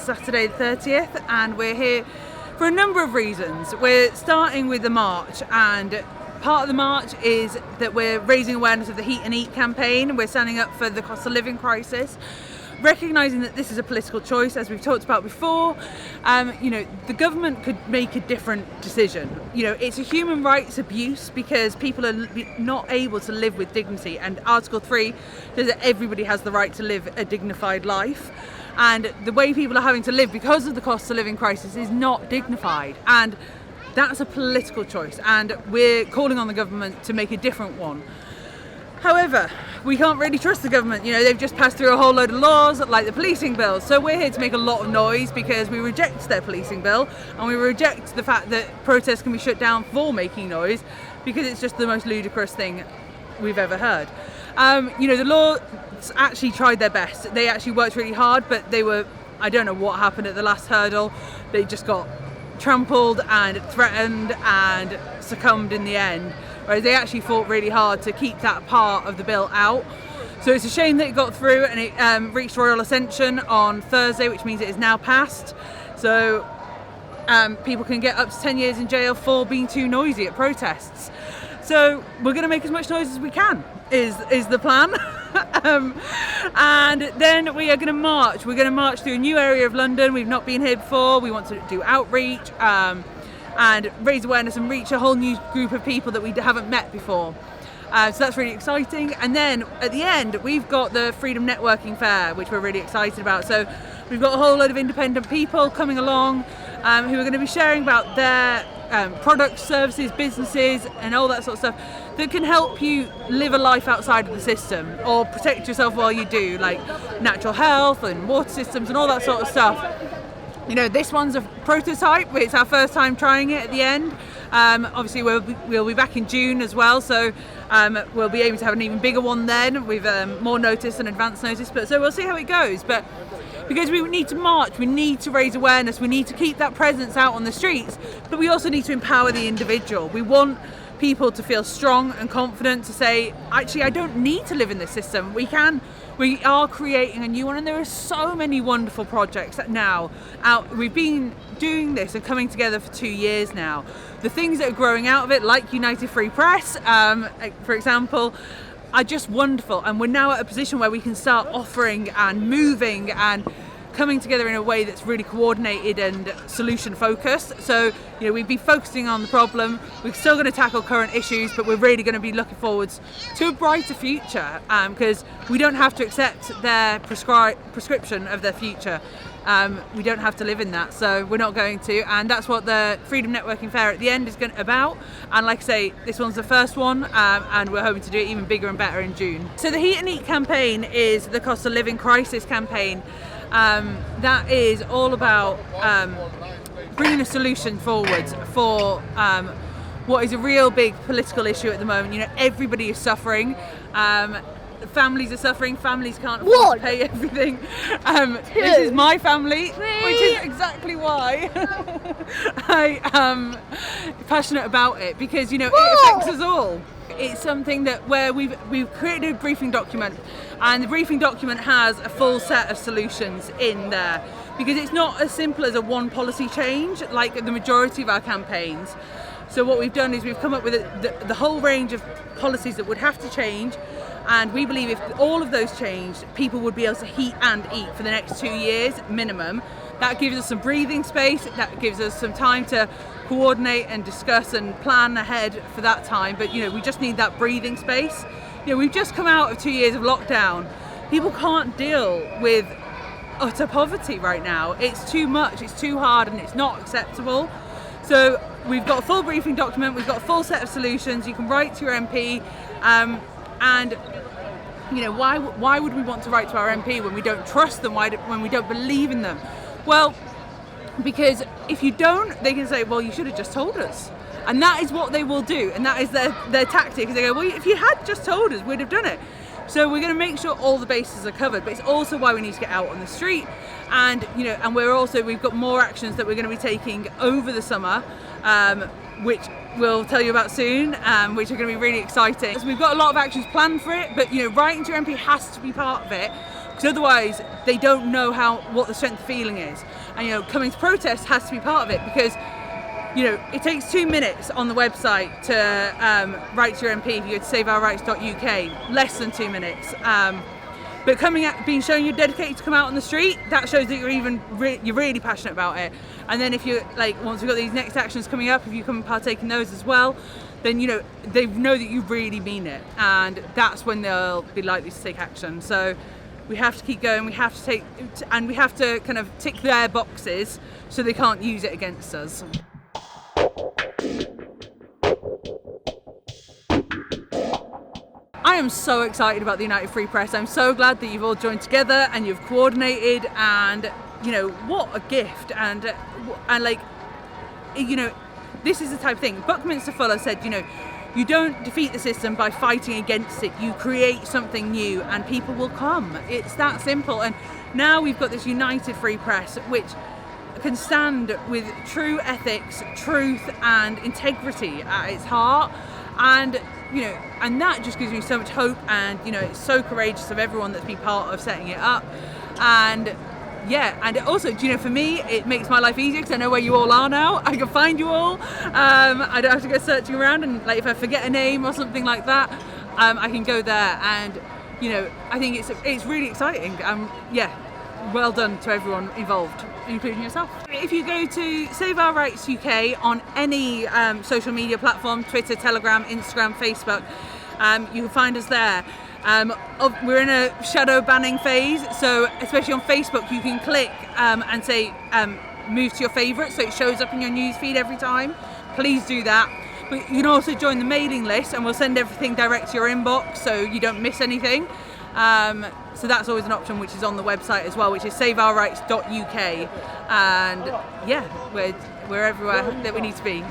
Saturday the 30th, and we're here for a number of reasons. We're starting with the march, and part of the march is that we're raising awareness of the Heat and Eat campaign. We're standing up for the cost of living crisis, recognising that this is a political choice, as we've talked about before. The government could make a different decision. It's a human rights abuse because people are not able to live with dignity, and Article 3 says that everybody has the right to live a dignified life. And the way people are having to live because of the cost of living crisis is not dignified. And that's a political choice, and we're calling on the government to make a different one. However, we can't really trust the government. They've just passed through a whole load of laws like the policing bill. So we're here to make a lot of noise because we reject their policing bill, and we reject the fact that protests can be shut down for making noise, because it's just the most ludicrous thing we've ever heard. The law actually tried their best. They actually worked really hard, but I don't know what happened at the last hurdle. They just got trampled and threatened and succumbed in the end. Whereas they actually fought really hard to keep that part of the bill out. So it's a shame that it got through, and it reached royal ascension on Thursday, which means it is now passed. So people can get up to 10 years in jail for being too noisy at protests. So we're going to make as much noise as we can, is the plan. And then we are going to march. We're going to march through a new area of London. We've not been here before. We want to do outreach and raise awareness and reach a whole new group of people that we haven't met before. So that's really exciting. And then at the end, we've got the Freedom Networking Fair, which we're really excited about. So we've got a whole load of independent people coming along who are going to be sharing about their products, services, businesses, and all that sort of stuff that can help you live a life outside of the system or protect yourself while you do, like natural health and water systems and all that sort of stuff. This one's a prototype. It's our first time trying it at the end. Obviously, we'll be back in June as well, so we'll be able to have an even bigger one then with more notice and advance notice. But so we'll see how it goes. But because we need to march, we need to raise awareness, we need to keep that presence out on the streets, but we also need to empower the individual. We want people to feel strong and confident to say, actually, I don't need to live in this system. We are creating a new one, and there are so many wonderful projects now out. We've been doing this and coming together for 2 years now. The things that are growing out of it, like United Free Press, for example, are just wonderful, and we're now at a position where we can start offering and moving and coming together in a way that's really coordinated and solution focused. So we'd be focusing on the problem. We're still going to tackle current issues, but we're really going to be looking forwards to a brighter future, because we don't have to accept their prescription of their future. We don't have to live in that, so we're not going to, and that's what the Freedom Networking Fair at the end is about. And like I say, this one's the first one, and we're hoping to do it even bigger and better in June. So the Heat and Eat campaign is the cost of living crisis campaign. That is all about bringing a solution forward for what is a real big political issue at the moment. Everybody is suffering. Families are suffering. Families can't afford to pay everything. This is my family, which is exactly why I am passionate about it, because it affects us all. It's something where we've created a briefing document, and the briefing document has a full set of solutions in there, because it's not as simple as a one policy change like the majority of our campaigns. So what we've done is we've come up with the whole range of policies that would have to change, and we believe if all of those changed, people would be able to heat and eat for the next 2 years minimum. That gives us some breathing space, that gives us some time to coordinate and discuss and plan ahead for that time, but we just need that breathing space. We've just come out of 2 years of lockdown. People can't deal with utter poverty right now. It's too much, it's too hard, and it's not acceptable. So we've got a full briefing document, we've got a full set of solutions. You can write to your MP, and why would we want to write to our MP when we don't trust them, when we don't believe in them? Well, because if you don't, they can say, well, you should have just told us. And that is what they will do, and that is their tactic. They go, well, if you had just told us, we'd have done it. So we're going to make sure all the bases are covered, but it's also why we need to get out on the street. And and we've got more actions that we're going to be taking over the summer, which we'll tell you about soon, which are going to be really exciting. So we've got a lot of actions planned for it, but writing to your MP has to be part of it. because otherwise they don't know what the strength of feeling is. And coming to protest has to be part of it, because it takes 2 minutes on the website to write to your MP if you go to SaveourrightsUK, less than 2 minutes. But being shown you're dedicated to come out on the street, that shows that you're really passionate about it. And then if you once we've got these next actions coming up, if you come and partake in those as well, then they know that you really mean it, and that's when they'll be likely to take action. So we have to keep going. We have to kind of tick their boxes so they can't use it against us. I am so excited about the United Free Press. I'm so glad that you've all joined together and you've coordinated, and what a gift, and this is the type of thing. Buckminster Fuller said, you don't defeat the system by fighting against it, you create something new and people will come. It's that simple. And now we've got this United Free Press which can stand with true ethics, truth and integrity at its heart, and and that just gives me so much hope. And it's so courageous of everyone that's been part of setting it up. And and also, for me, it makes my life easier because I know where you all are now. I can find you all. I don't have to go searching around, and if I forget a name or something like that, I can go there. And I think it's really exciting. Well done to everyone involved, including yourself. If you go to Save Our Rights UK on any social media platform, Twitter, Telegram, Instagram, Facebook, you can find us there. We're in a shadow banning phase, so especially on Facebook you can click and say move to your favourites, so it shows up in your news feed every time. Please do that. But you can also join the mailing list, and we'll send everything direct to your inbox so you don't miss anything. So that's always an option, which is on the website as well, which is SaveourrightsUK. And we're everywhere that we need to be.